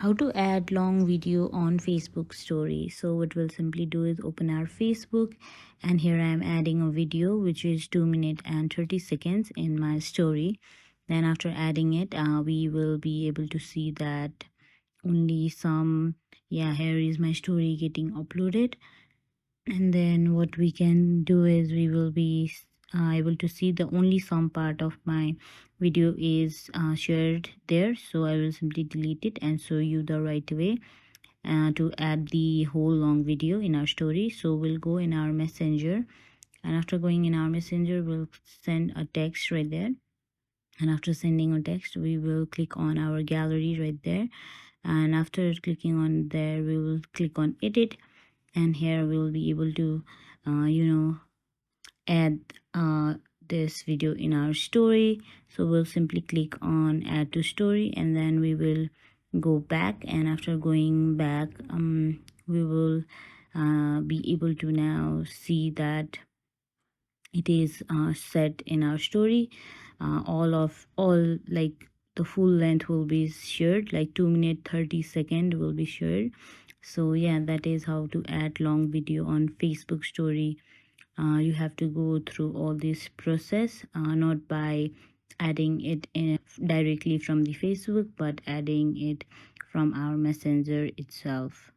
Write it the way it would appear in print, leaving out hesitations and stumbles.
How to add long video on Facebook story. So what we'll simply do is open our Facebook, and here I am adding a video which is 2 minutes and 30 seconds in my story. Then after adding it, we will be able to see that only some, yeah, here is my story getting uploaded. And then what we can do is we will be able to see the only some part of my video is shared there. So I will simply delete it and show you the right way to add the whole long video in our story. So we'll go in our messenger, and after going in our messenger, we'll send a text right there. And after sending a text, we will click on our gallery right there, and after clicking on there, we will click on edit, and here we will be able to add this video in our story. So we'll simply click on add to story, and then we will go back, and after going back, we will be able to now see that it is set in our story. All like the full length will be shared, like 2 minute 30 second will be shared. So yeah, that is how to add long video on Facebook story. You have to go through all this process, not by adding it directly from the Facebook, but adding it from our messenger itself.